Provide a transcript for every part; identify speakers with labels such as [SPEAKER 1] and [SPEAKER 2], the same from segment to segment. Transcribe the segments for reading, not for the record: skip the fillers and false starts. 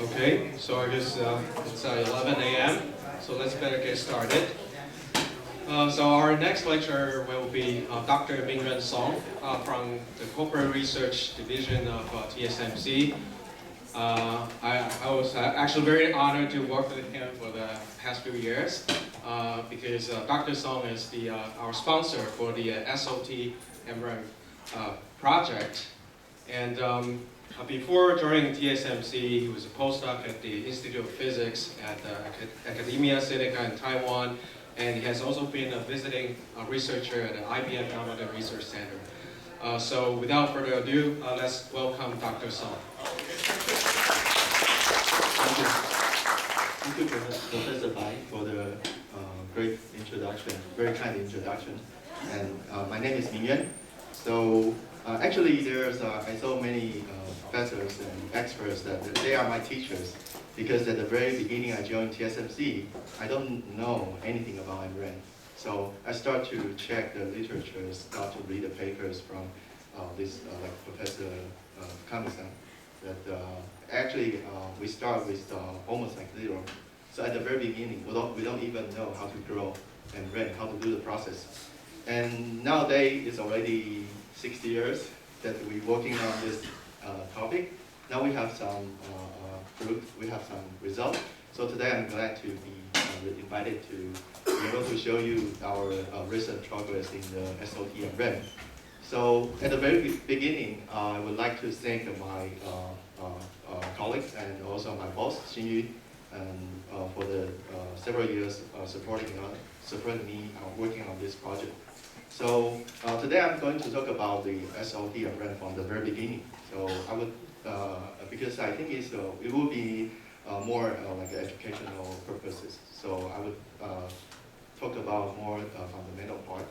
[SPEAKER 1] Okay, so I guess it's 11 a.m., so let's better get started. So our next lecturer will be Dr. MingYuan Song from the Corporate Research Division of TSMC. I was actually very honored to work with him for the past few years because Dr. Song is our sponsor for the SOT-MRAM project. And before joining TSMC, he was a postdoc at the Institute of Physics at Academia Sinica in Taiwan, and he has also been a visiting researcher at the IBM Government Research Center. So without further ado, let's welcome Dr. Song.
[SPEAKER 2] Thank you, Professor Bai, for the great introduction, very kind introduction. And my name is MingYuan. So actually, I saw many professors and experts that they are my teachers, because at the very beginning I joined TSMC, I don't know anything about MRAM. So I start to check the literature, start to read the papers from like Professor Kami-san. That actually we start with almost like zero. So at the very beginning, we don't even know how to grow MRAM, how to do the process. And nowadays it's already 60 years that we're working on this topic. Now we have some fruit, we have some results. So today I'm glad to be invited to be able to show you our recent progress in the SOT and RAM. So at the very beginning, I would like to thank my colleagues and also my boss, Xin for the several years supporting me working on this project. So today I'm going to talk about the SOT and RAM from the very beginning. So I would, because I think it will be more like educational purposes. So I would talk about more fundamental part.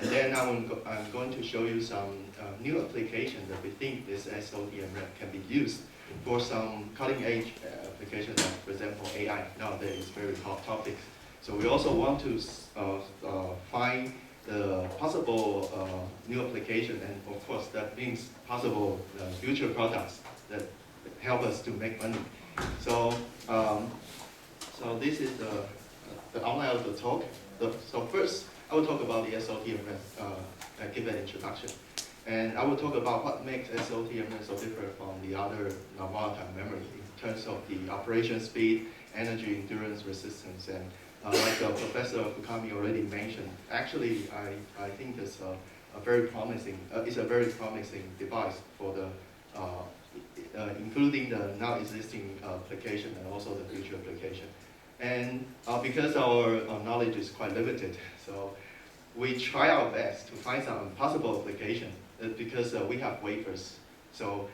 [SPEAKER 2] And then I'm going to show you some new applications that we think this SOT and RAM can be used for some cutting edge applications, like for example AI. Nowadays is very hot topics. So we also want to find the possible new application, and of course that means possible future products that help us to make money. So, so this is the outline of the talk. So first, I will talk about the SOT and RAM, give an introduction. And I will talk about what makes SOT and RAM so different from the other non-volatile memory in terms of the operation speed, energy endurance, resistance, and like Professor Fukami already mentioned, actually I think it's a very promising device for the including the now existing application and also the future application. And because our knowledge is quite limited, so we try our best to find some possible application because we have wafers. So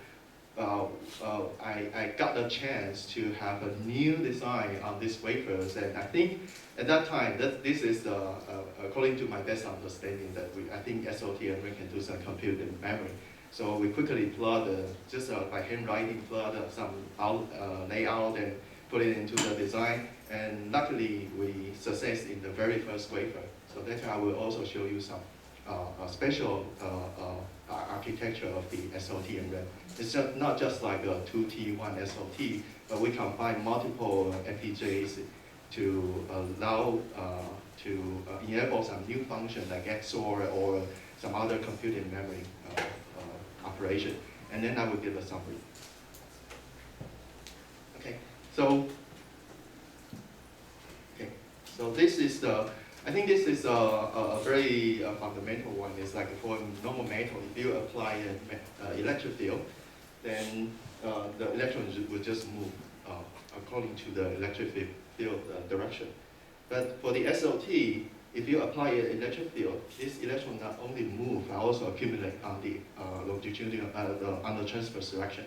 [SPEAKER 2] I got the chance to have a new design on these wafers, and I think at that time that this is according to my best understanding that I think SOT and RAM can do some computed memory. So we quickly plot just by handwriting plot some layout and put it into the design, and luckily we success in the very first wafer. So later I will also show you some special architecture of the SOT and RAM. It's not just like a 2T1 SOT, but we combine multiple FPGAs to allow to enable some new function like XOR or some other computing memory operation. And then I will give a summary. Okay, so this is I think this is a very fundamental one. It's like for normal metal, if you apply an electric field, then the electrons will just move according to the electric field direction. But for the SOT, if you apply an electric field, this electron not only move, but also accumulate on the longitudinal, on the transverse direction.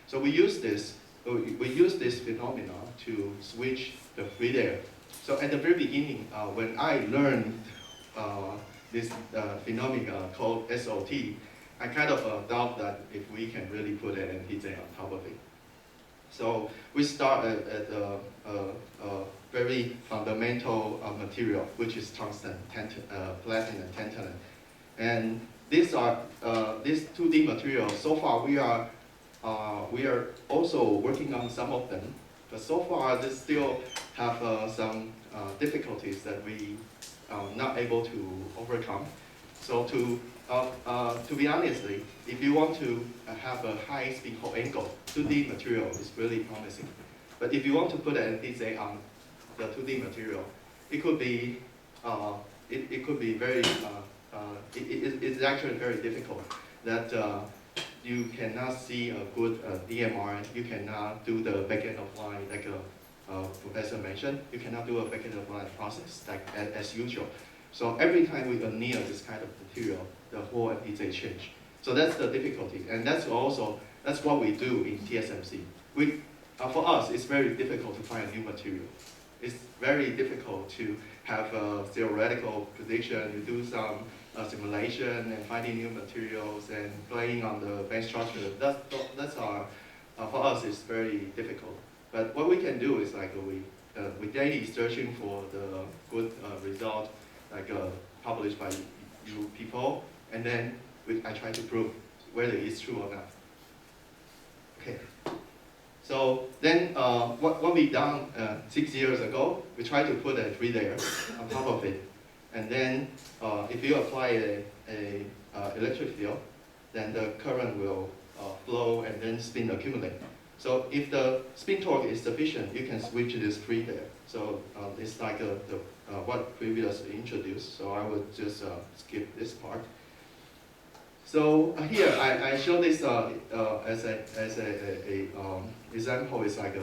[SPEAKER 2] So we use this phenomenon to switch the free air. So at the very beginning, when I learned this phenomenon called SOT, I kind of doubt that if we can really put an NPJ on top of it. So we start at a very fundamental material, which is tungsten, platinum, tantalum. And these 2D materials, so far we are also working on some of them, But so far, they still have some difficulties that we are not able to overcome. So to be honest, if you want to have a high spin hole angle, 2D material is really promising. But if you want to put an NTZ on the 2D material, it could be very it's actually very difficult. That you cannot see a good DMR. You cannot do the backend of line like Professor mentioned. You cannot do a backend of line process like as usual. So every time we anneal this kind of material, the whole NTZ change. So that's the difficulty, and that's what we do in TSMC. For us, it's very difficult to find a new material. It's very difficult to have a theoretical prediction. You do some simulation and finding new materials and playing on the base structure. That's for us, it's very difficult. But what we can do is like we daily searching for the good result, like published by you people, and then I try to prove whether it's true or not. Okay. So then what we done 6 years ago, we tried to put a 3 layer on top of it. And then if you apply a electric field, then the current will flow and then spin accumulate. So if the spin torque is sufficient, you can switch to this 3 layer. So it's like what previously introduced. So I would just skip this part. So here I show this as a example. It's like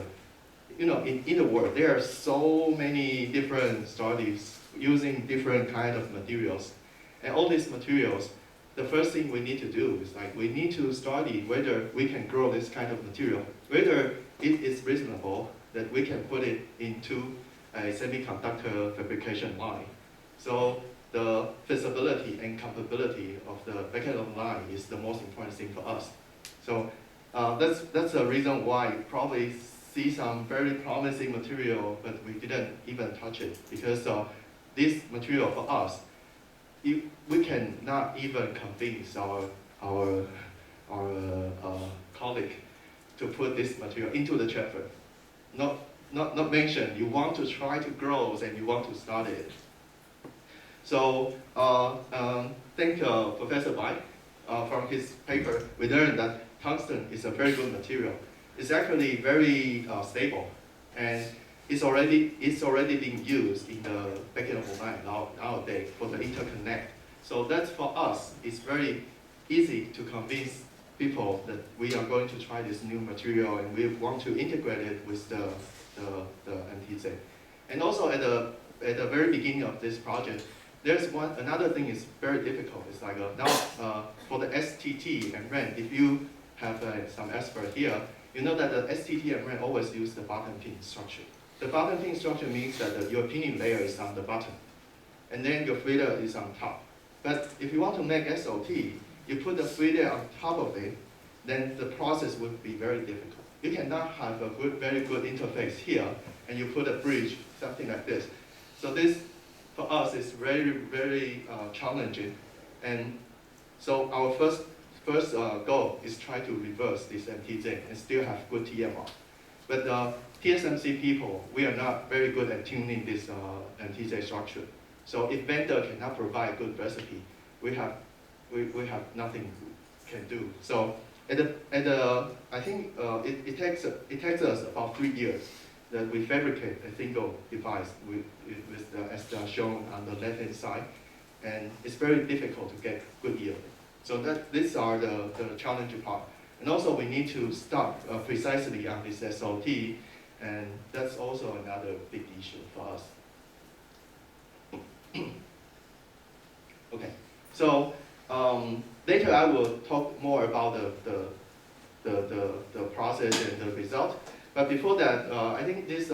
[SPEAKER 2] in the world there are so many different studies using different kind of materials, and all these materials. The first thing we need to do is like we need to study whether we can grow this kind of material, whether it is reasonable that we can put it into a semiconductor fabrication line. So the feasibility and capability of the backend of line is the most important thing for us. So that's the reason why you probably see some very promising material, but we didn't even touch it because this material for us, we cannot even convince our colleague to put this material into the chamber. Not mention you want to try to grow and you want to start it. So thank Professor Bai. From his paper, we learned that tungsten is a very good material. It's actually very stable, and it's already being used in the backend of line nowadays for the interconnect. So that's for us. It's very easy to convince people that we are going to try this new material and we want to integrate it with the NTZ. And also at the very beginning of this project, there's another thing is very difficult. It's like now for the STT-MRAM, if you have some expert here, you know that the STT-MRAM always use the bottom pin structure. The bottom pin structure means that your pinning layer is on the bottom, and then your free layer is on top. But if you want to make SOT, you put the free layer on top of it, then the process would be very difficult. You cannot have a very good interface here, and you put a bridge, something like this. So this, for us, is very challenging. And so our first goal is try to reverse this NTZ and still have good TMR. But TSMC people, we are not very good at tuning this NTZ structure. So if vendor cannot provide good recipe, we have nothing can do. So I think it takes us about 3 years that we fabricate a single device as shown on the left-hand side, and it's very difficult to get good yield. So these are the challenging part. And also we need to stop precisely on this SOT, and that's also another big issue for us. Okay, so later I will talk more about the process and the result. But before that, I think this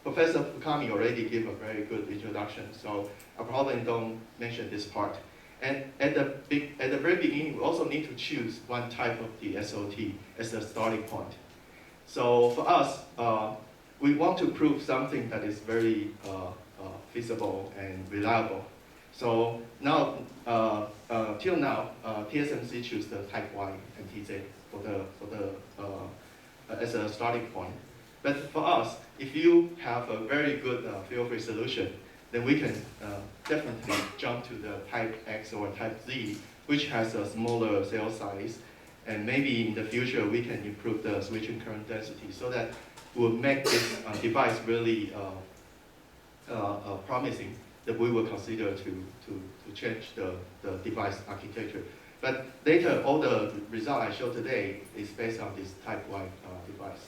[SPEAKER 2] Professor Fukami already gave a very good introduction, so I probably don't mention this part. And at the very beginning, we also need to choose one type of the SOT as the starting point. So for us, we want to prove something that is very feasible and reliable. So now, till now, TSMC choose the type Y NTZ as a starting point. But for us, if you have a very good fail-free solution, then we can definitely jump to the type X or type Z, which has a smaller cell size. And maybe in the future, we can improve the switching current density so that will make this device really promising, that we will consider to change the device architecture. But later, all the result I showed today is based on this type Y device.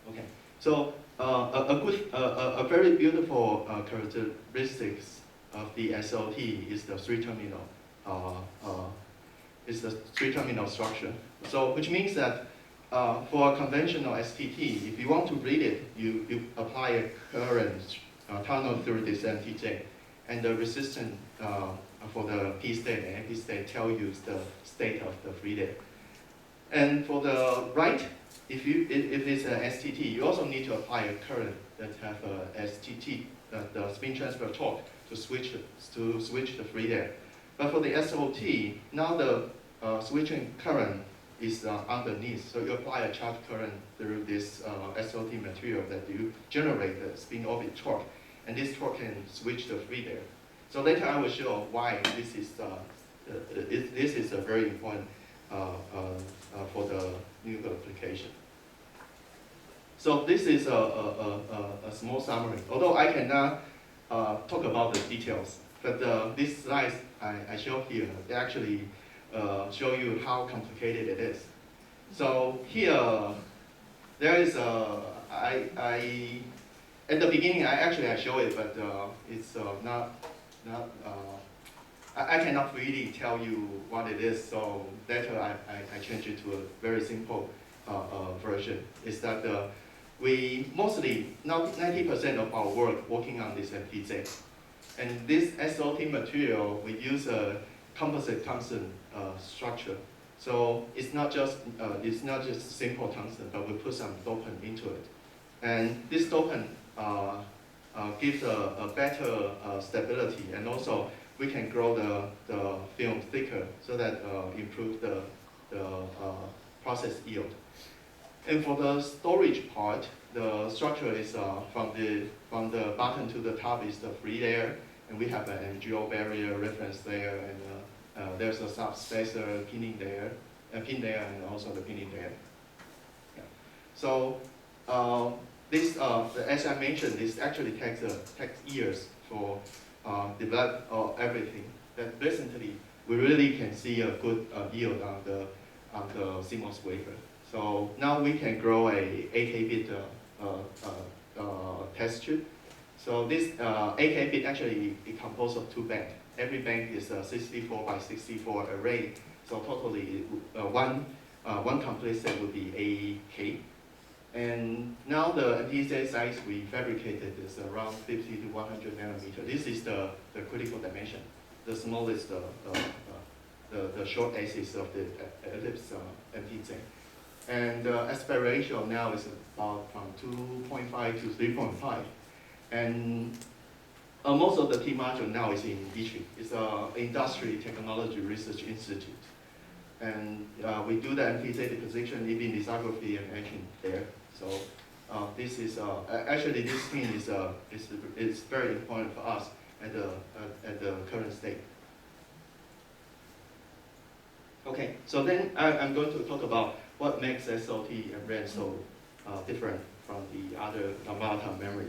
[SPEAKER 2] Okay, so a very beautiful characteristics of the SOT is the three-terminal structure. So which means that for a conventional STT, if you want to read it, you apply a current tunnel through this MTJ, and the resistance for the P state and NP state tell you the state of the freedom. And for the right, if it's an STT, you also need to apply a current that have a STT, the spin transfer torque, to switch the freedom. But for the SOT, now the switching current is underneath, so you apply a charge current through this SOT material that you generate the spin orbit torque, and this torque can switch the freedom. So later I will show why this is a very important for the new application. So this is a small summary. Although I cannot talk about the details, but this slide I show here, they actually show you how complicated it is. So here, there is at the beginning I show it, but it's I cannot really tell you what it is. So later I change it to a very simple version. Is that we mostly, now 90% of our work working on this MTJ. And this SOT material, we use a composite tungsten structure. So it's not just simple tungsten, but we put some dopant into it. And this dopant gives a better stability, and also we can grow the film thicker so that improve the process yield. And for the storage part, the structure is from the bottom to the top is the free layer, and we have an MGO barrier reference layer, and there's a subspacer pinning layer, pin layer, and also the pinning layer. Yeah. So this, as I mentioned, this actually takes years for develop everything. That recently we really can see a good yield on the CMOS wafer. So now we can grow a 8K bit test chip. So this 8K bit actually is composed of two banks. Every bank is a 64 by 64 array. So totally one complete set would be 8K. And now the MTJ size we fabricated is around 50 to 100 nanometer. This is the critical dimension. The smallest, the short axis of the ellipse MTJ. And the aspect ratio now is about from 2.5 to 3.5. And most of the T module now is in ITRI. It's an Industry Technology Research Institute. And we do the MTJ deposition, even lithography and etching there. So this is actually this thing is very important for us at the current state. Okay, so then I'm going to talk about what makes SOT and MRAM so different from the other volatile memory.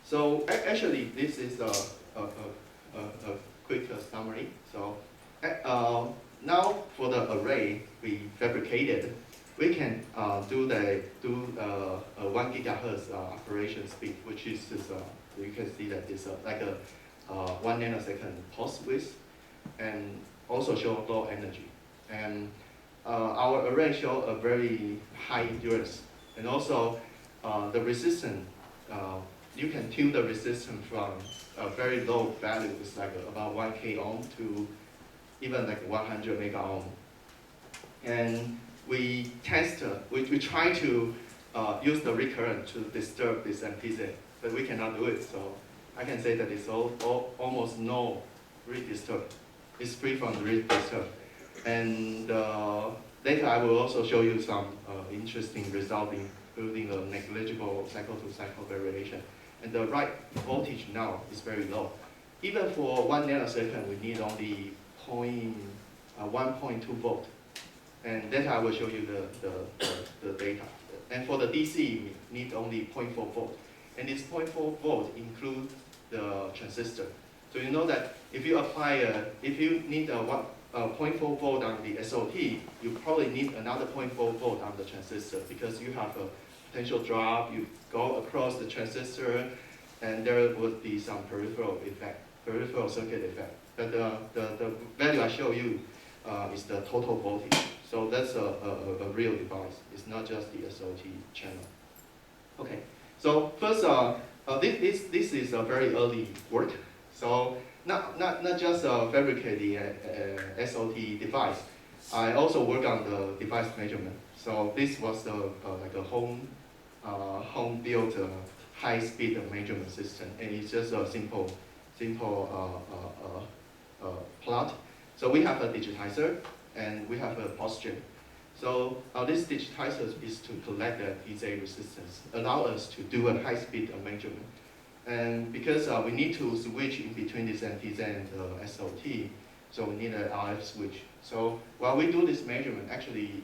[SPEAKER 2] So actually, this is a quick summary. So now for the array we fabricated, we can do 1 gigahertz operation speed, which is you can see that it's like a 1 nanosecond pulse width, and also show low energy. And our array show a very high endurance, and also the resistance. You can tune the resistance from a very low value, it's like about 1K ohm, to even like 100 mega ohm. And we test, we try to use the recurrent to disturb this MTJ, but we cannot do it. So I can say that it's almost no read disturb. It's free from read disturb. And later I will also show you some interesting result including a negligible cycle-to-cycle variation. And the right voltage now is very low. Even for 1 nanosecond, we need only 1.2 volt. And later I will show you the data. And for the DC, we need only 0.4 volt. And this 0.4 volt includes the transistor. So you know that if you if you need a 0.4 volt on the SOT, you probably need another 0.4 volt on the transistor because you have a potential drop, you go across the transistor, and there would be some peripheral circuit effect. But the value I show you is the total voltage. So that's a real device. It's not just the SOT channel. Okay. So first, this is a very early work. So not just fabricate the SOT device. I also work on the device measurement. So this was like a home built high-speed measurement system, and it's just a simple plot. So we have a digitizer and we have a posture. So this digitizer is to collect the PZ resistance, allow us to do a high-speed measurement. And because we need to switch in between this NTZ and the SOT, so we need an RF switch. So while we do this measurement, actually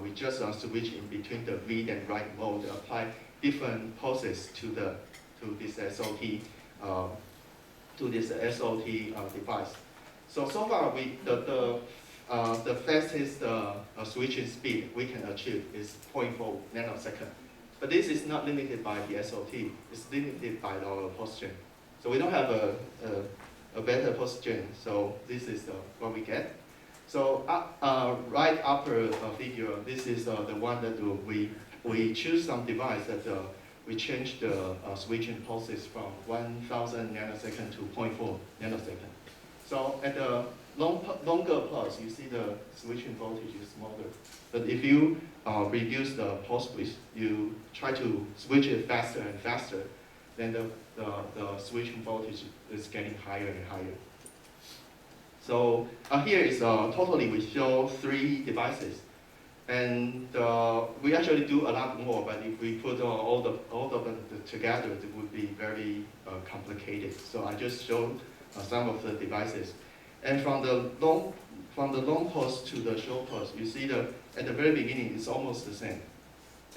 [SPEAKER 2] we just switch in between the read and write mode, apply different pulses to this SOT device. So far the fastest switching speed we can achieve is 0.4 nanosecond. But this is not limited by the SOT, it's limited by our posture. So we don't have a better posture, so this is what we get. So right upper figure, this is the one that we choose some device that we change the switching pulses from 1000 nanosecond to 0.4 nanosecond. So at the longer pulse, you see the switching voltage is smaller. But if you reduce the pulse width, you try to switch it faster and faster, then the switching voltage is getting higher and higher. So here is totally we show 3 devices. And we actually do a lot more, but if we put all of them together, it would be very complicated. So I just showed some of the devices. And from the long pulse to the short pulse, you see at the very beginning it's almost the same.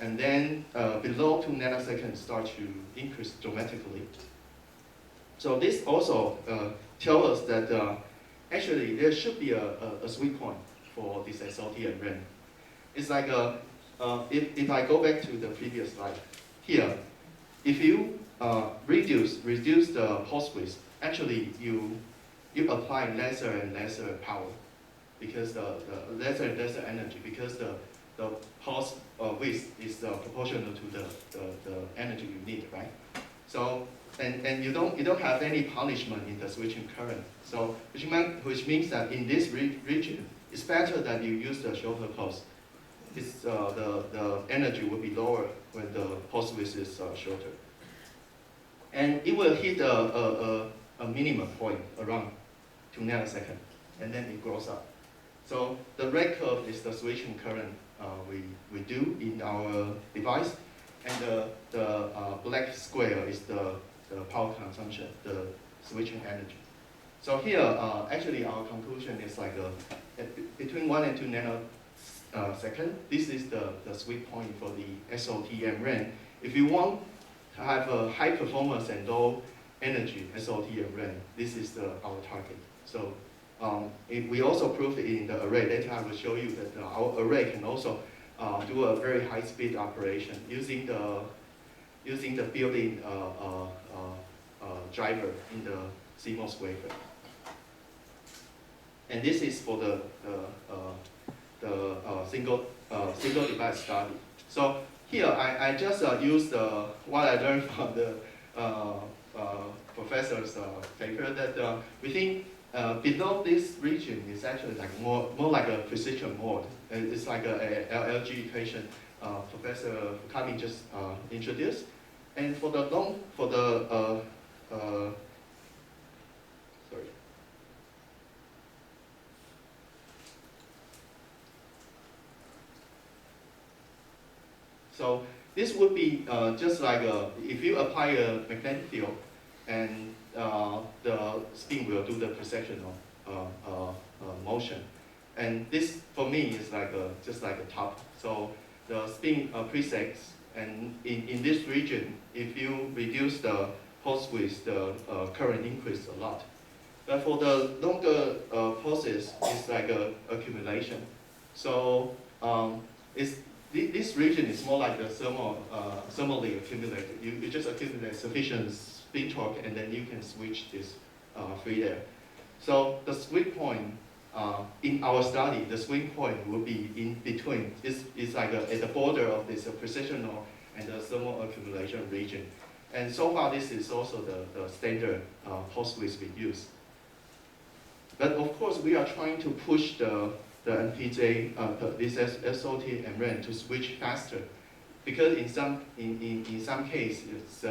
[SPEAKER 2] And then below 2 nanoseconds start to increase dramatically. So this also tells us that actually there should be a sweet point for this SOT and RAM. It's like if I go back to the previous slide here, if you reduce the pulse width, actually you apply lesser and lesser power because the lesser and lesser energy because the pulse width is proportional to the energy you need, right? So and you don't have any punishment in the switching current. So which means that in this region, it's better that you use the shorter pulse. The energy will be lower when the pulse width is shorter. And it will hit a minimum point around 2 nanoseconds, and then it grows up. So the red curve is the switching current we do in our device, and the black square is the power consumption, the switching energy. So here, actually our conclusion is like between 1 and 2 nanoseconds, this is the sweet point for the SOT-MRAM. If you want to have a high performance and low energy SOT-MRAM, this is our target. So we also proved in the array. Later I will show you that our array can also do a very high speed operation using the built-in driver in the CMOS wafer. And this is for the single device study. So here I just used what I learned from the professor's paper that we think below this region is actually like more like a precision mode. It's like a LLG equation Professor Fukami just introduced. And for the So this would be just like if you apply a magnetic field, and the spin will do the precessional motion. And this, for me, is like just like a top. So the spin presets, and in this region, if you reduce the pulse width, the current increase a lot. But for the longer pulses, it's like a accumulation. So this region is more like the thermally accumulated. You just accumulate sufficient spin torque, and then you can switch this free there. So the sweet point in our study, the swing point will be in between. It's like at the border of this precessional and the thermal accumulation region. And so far, this is also the standard pulse width we use. But of course, we are trying to push the MPJ, this SOT-MRAM to switch faster, because in some cases it's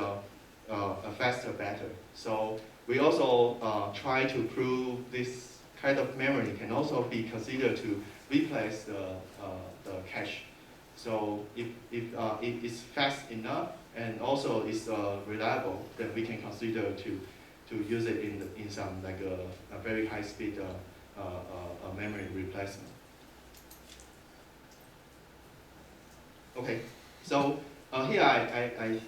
[SPEAKER 2] faster, better. So we also try to prove this kind of memory can also be considered to replace the cache. So if it is fast enough and also is reliable, then we can consider to use it in some like a very high speed memory replacement. Okay, so here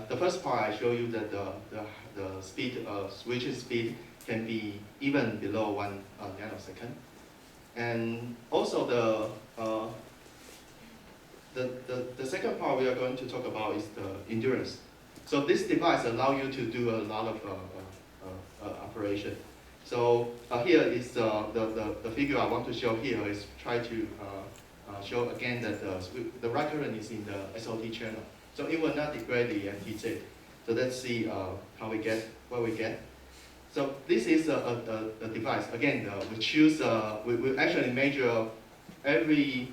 [SPEAKER 2] the first part I show you that the speed switching speed can be even below 1 nanosecond, and also the second part we are going to talk about is the endurance. So this device allows you to do a lot of operation. So here is the figure I want to show here is try to show again that the right current is in the SOT channel. So it will not degrade the MTJ. So let's see how we get what we get. So this is a device. Again, we choose we actually measure every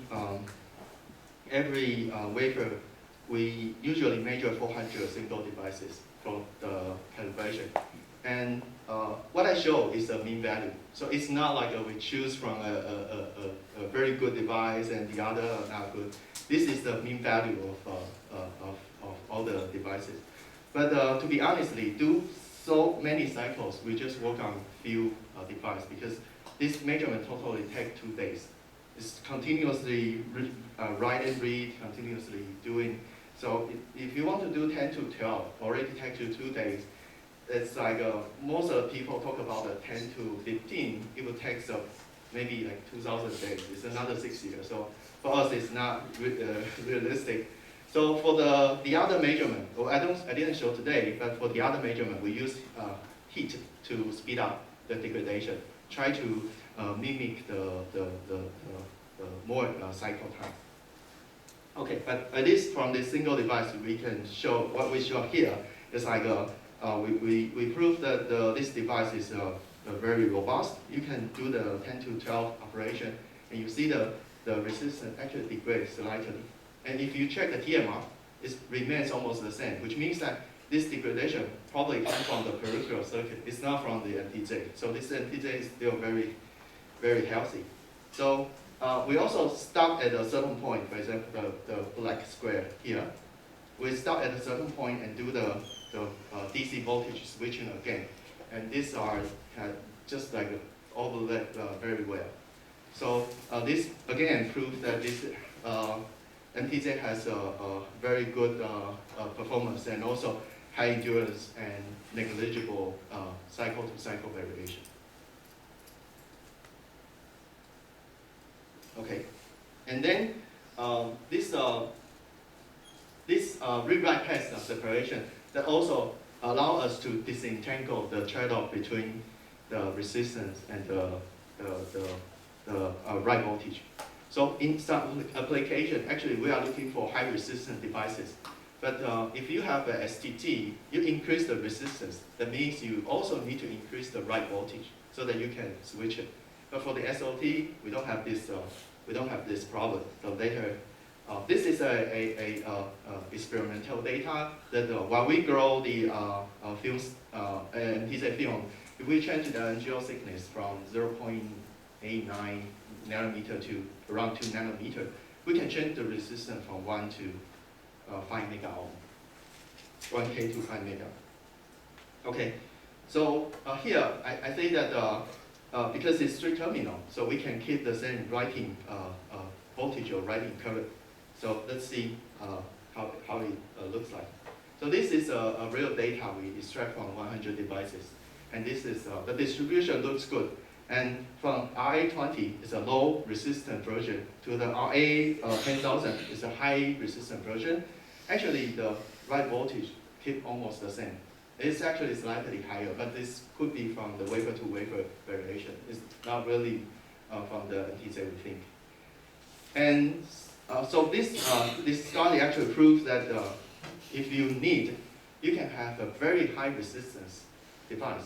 [SPEAKER 2] wafer. We usually measure 400 single devices for the calibration. And what I show is the mean value. So it's not like we choose from a very good device and the other are not good. This is the mean value of all the devices. But to be honestly, do so many cycles, we just work on few devices, because this measurement totally takes 2 days. It's continuously write and read, continuously doing. So if you want to do 10 to 12, already takes you 2 days. It's like most of the people talk about the 10 to 15. It will take maybe like 2,000 days. It's another 6 years. So for us, it's not realistic. So for the other measurement, well, I didn't show today, but for the other measurement, we use heat to speed up the degradation. Try to mimic the more cycle time. Okay, but at least from this single device, we can show what we show here. It's like we prove that this device is very robust. You can do the 10 to 12 operation, and you see the resistance actually degrades slightly. And if you check the TMR, it remains almost the same, which means that this degradation probably comes from the peripheral circuit. It's not from the NTJ. So this NTJ is still very, very healthy. So we also stop at a certain point. For example, the black square here. We stop at a certain point and do the DC voltage switching again. And these are just like overlap very well. So this again proves that this MTJ has a very good performance and also high endurance and negligible cycle-to-cycle variation. Okay, and then this read-write path of separation that also allow us to disentangle the trade-off between the resistance and the write voltage. So in some application, actually we are looking for high resistance devices. But if you have a STT, you increase the resistance. That means you also need to increase the write voltage so that you can switch it. But for the SOT, we don't have this. We don't have this problem. So later, this is a experimental data that while we grow the films, MTJ film, if we change the NGL thickness from 0.89 nanometer to around 2 nanometer, we can change the resistance from 1 to 5 mega ohm. 1K to 5 mega. Okay, so here I say that because it's 3 terminal, so we can keep the same writing voltage or writing current. So let's see how it looks like. So this is a real data we extract from 100 devices. And this is, the distribution looks good. And from RA20 is a low resistant version to the RA10,000 is a high resistant version. Actually, the write voltage keep almost the same. It's actually slightly higher, but this could be from the wafer to wafer variation. It's not really from the NTZ we think. And so this study actually proves that if you need, you can have a very high resistance device,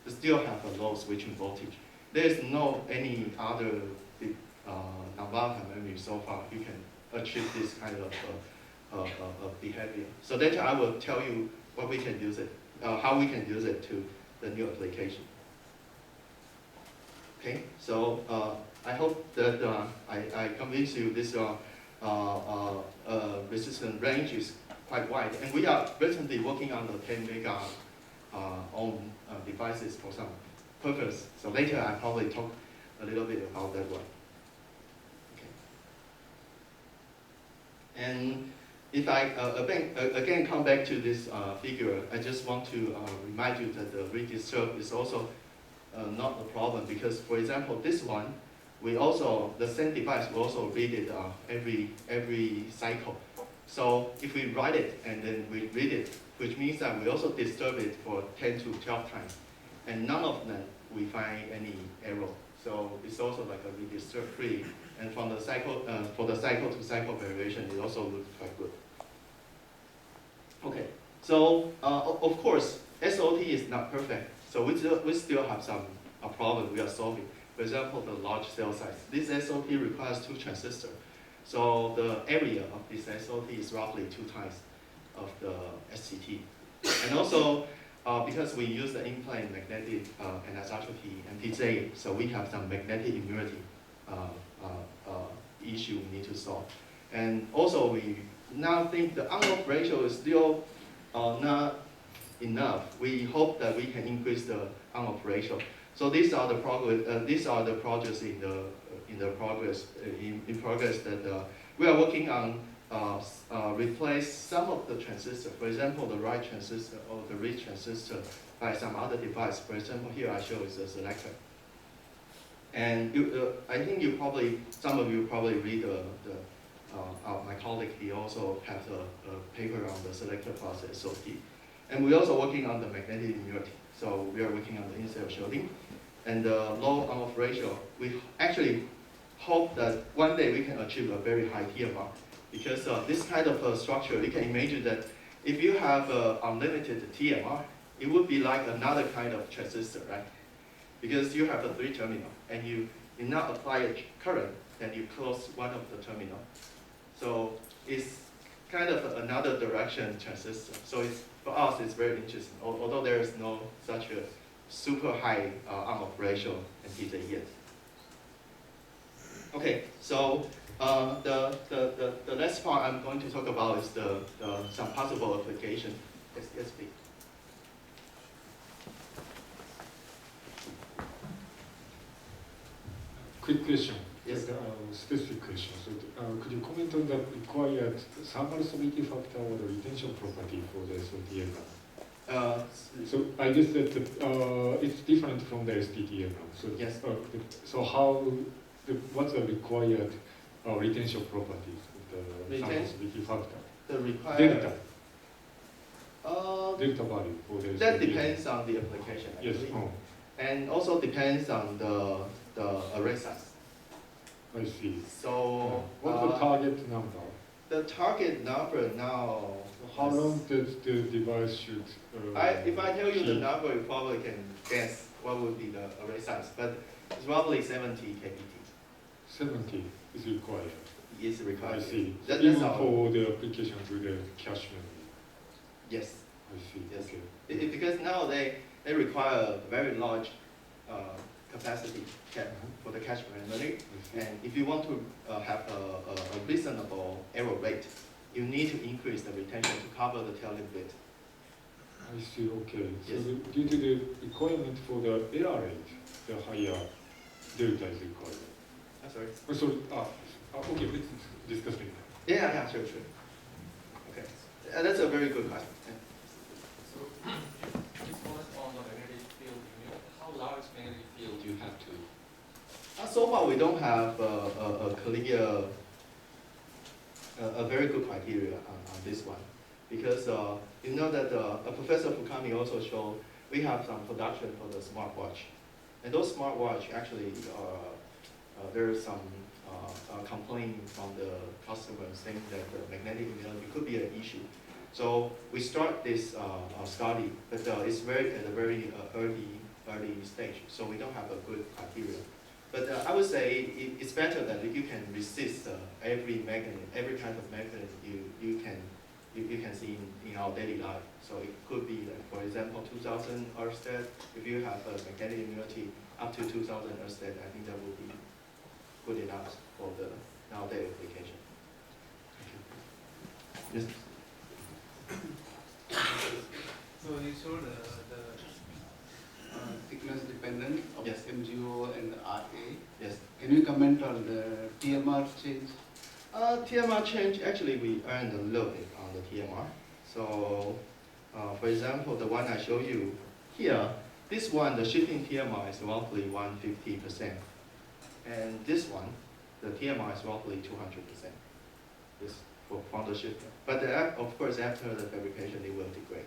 [SPEAKER 2] but still have a low switching voltage. There's no any other non-volatile memory so far you can achieve this kind of behavior. So later I will tell you what we can use it, how we can use it to the new application. Okay, so I hope that I convince you this resistance range is quite wide, and we are recently working on the 10 mega ohm devices for some purpose. So later I probably talk a little bit about that one. Okay. And if I again come back to this figure, I just want to remind you that the redisturb is also not a problem, because for example this one, we also, the same device will also read it every cycle. So if we write it and then we read it, which means that we also disturb it for 10 to 12 times, and none of them we find any error. So it's also like a redisturb free, and from the cycle for the cycle to cycle variation, it also looks quite good. Okay, so of course SOT is not perfect, so we still have some problem we are solving. For example, the large cell size. This SOT requires 2 transistors. So the area of this SOT is roughly 2 times of the SCT. And also, because we use the in-plane magnetic anisotropy MTJ, so we have some magnetic immunity issue we need to solve. And also, we now think the on-off ratio is still not enough. We hope that we can increase the on-off ratio. So these are the progress. These are the projects in progress that we are working on. Replace some of the transistor, for example, the right transistor or the read transistor, by some other device. For example, here I show is a selector. And I think some of you probably read my colleague. He also has a paper on the selector plus SOT. And we're also working on the magnetic immunity. So we are working on the in-cell shielding. And the low on-off ratio, we actually hope that one day we can achieve a very high TMR. Because this kind of structure, you can imagine that if you have unlimited TMR, it would be like another kind of transistor, right? Because you have a 3 terminal, and you now apply a current, and you close one of the terminal. So it's kind of another direction transistor. So for us, it's very interesting, although there is no such a super high on-off ratio NTJ yet. Okay, so the last part I'm going to talk about is some possible application. Yes, please.
[SPEAKER 3] Quick question.
[SPEAKER 2] Yes.
[SPEAKER 3] Specific question. So, could you comment on the required thermal stability factor or the retention property for the SOT-MRAM? So I guess that it's different from the STT-MRAM. So
[SPEAKER 2] yes.
[SPEAKER 3] So what's the required retention properties of the thermal stability factor?
[SPEAKER 2] The required
[SPEAKER 3] delta. Delta value for the
[SPEAKER 2] that depends on the application.
[SPEAKER 3] Yes.
[SPEAKER 2] And also depends on the array size.
[SPEAKER 3] I see.
[SPEAKER 2] So
[SPEAKER 3] what's the target number?
[SPEAKER 2] The target number now.
[SPEAKER 3] How long does the device should?
[SPEAKER 2] If I tell you the number, you probably can guess what would be the array size, but it's roughly 70 kBT. 70
[SPEAKER 3] is required.
[SPEAKER 2] Is required.
[SPEAKER 3] I see.
[SPEAKER 2] That's
[SPEAKER 3] even for the application to the cache memory.
[SPEAKER 2] Yes.
[SPEAKER 3] I see.
[SPEAKER 2] Yes.
[SPEAKER 3] Okay.
[SPEAKER 2] Because now they require a very large capacity for the cache memory, and if you want to have a reasonable error rate, you need to increase the retention to cover the tailing bit.
[SPEAKER 3] I see, okay.
[SPEAKER 2] Yes.
[SPEAKER 3] So due to the requirement for the error rate, the higher delta is required.
[SPEAKER 2] I'm sorry.
[SPEAKER 3] Oh, sorry, okay, let's discuss it.
[SPEAKER 2] Yeah, sure. Okay, that's a very good question. Yeah.
[SPEAKER 1] So, you comment on the magnetic field. How large magnetic field do you have to?
[SPEAKER 2] So far, we don't have a clear, a very good criteria on this one, because you know that Professor Fukami also showed we have some production for the smartwatch, and those smartwatch actually there is some complaint from the customers saying that the magnetic immunity could be an issue. So we start this study, but it's at a very early stage, so we don't have a good criteria. But I would say it's better that if you can resist every kind of magnet you can see in our daily life. So it could be like, for example, 2000 Ørsted. If you have a magnetic immunity up to 2000 Ørsted, I think that would be good enough for the nowadays application. Yes.
[SPEAKER 4] So you showed the thickness dependent of
[SPEAKER 2] Yes.
[SPEAKER 4] MGO and RA.
[SPEAKER 2] Yes.
[SPEAKER 4] Can you comment on the TMR change?
[SPEAKER 2] TMR change, actually we earned a little bit on the TMR. So, for example, the one I show you here, this one, the shifting TMR is roughly 150%. And this one, the TMR is roughly 200%. This from the shifting. But of course, after the fabrication, it will degrade.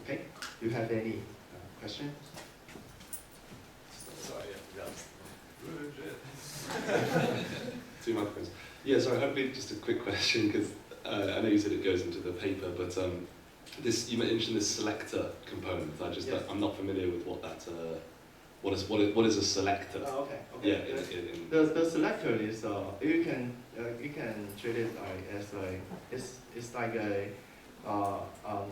[SPEAKER 2] Okay, do you have any questions?
[SPEAKER 5] Sorry, Two microphones. Yeah, sorry, hopefully just a quick question, because I know you said it goes into the paper, but you mentioned this selector component.
[SPEAKER 2] Yes.
[SPEAKER 5] I'm not familiar with what that. What is a selector?
[SPEAKER 2] Oh, okay.
[SPEAKER 5] Yeah.
[SPEAKER 2] The selector is you can treat it like as it's like a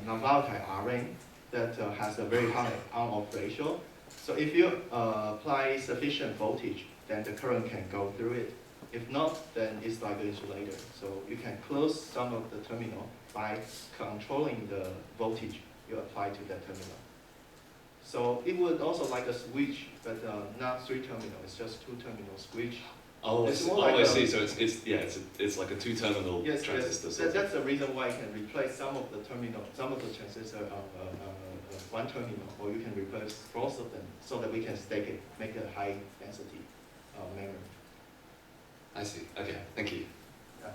[SPEAKER 2] non-volatile array that has a very high on-off ratio. So if you apply sufficient voltage, then the current can go through it. If not, then it's like an insulator. So you can close some of the terminal by controlling the voltage you apply to that terminal. So it would also like a switch, but not 3 terminal. It's just 2 terminal switch.
[SPEAKER 5] Oh,
[SPEAKER 2] it's more
[SPEAKER 5] I
[SPEAKER 2] like
[SPEAKER 5] see. So it's like a 2-terminal transistor.
[SPEAKER 2] Yes. That's the reason why you can replace some of the terminal, some of the transistor on 1 terminal, or you can replace both of them, so that we can stake it, make a high density memory.
[SPEAKER 5] I see. Okay. Thank you.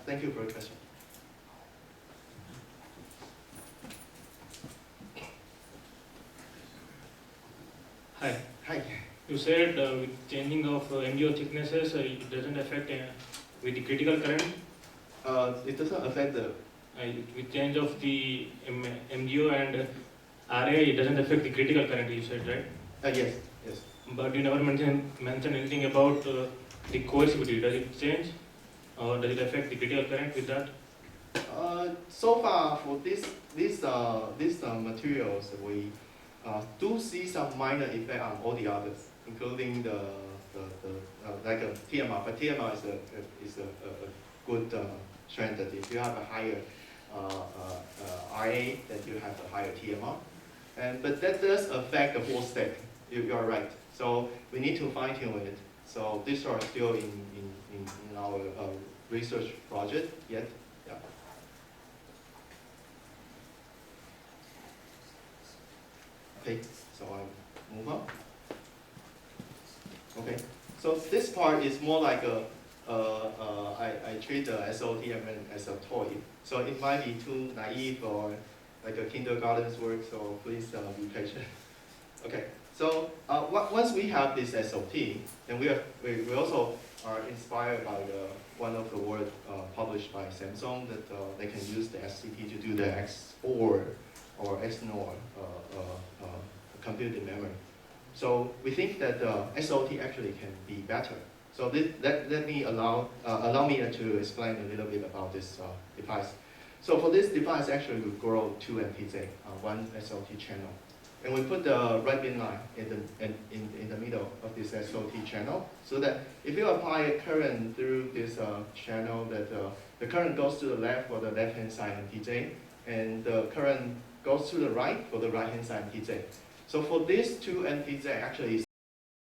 [SPEAKER 2] Thank you for your question.
[SPEAKER 6] Hi.
[SPEAKER 2] Hi.
[SPEAKER 6] You said with changing of MGO thicknesses, it doesn't affect with the critical current.
[SPEAKER 2] It doesn't affect the.
[SPEAKER 6] With change of the MGO and RA, it doesn't affect the critical current. You said, right?
[SPEAKER 2] Yes.
[SPEAKER 6] But you never mentioned anything about the coercivity. Does it change, or does it affect the critical current with that?
[SPEAKER 2] So far for these materials, we do see some minor effect on all the others, including the like a TMR. But TMR is a good trend that if you have a higher RA, then you have a higher TMR. But that does affect the whole stack. You are right. So we need to fine tune it. So these are still in our research project yet. Yeah. Okay, so I move on. Okay, so this part is more like I treat the SOT-MRAM as a toy. So it might be too naive or like a kindergarten's work, so please be patient. Okay, so once we have this SOT, then we also are inspired by one of the work published by Samsung that they can use the SCP to do the X4 or XNOR computed memory. So we think that SOT actually can be better. So let me allow me to explain a little bit about this device. So for this device, actually we grow 2 MPZ on 1 SOT channel. And we put the right bin line in the middle of this SOT channel, so that if you apply a current through this channel, that the current goes to the left for the left-hand side MTJ, and the current goes to the right for the right-hand side MTJ. So for these two MTJ, actually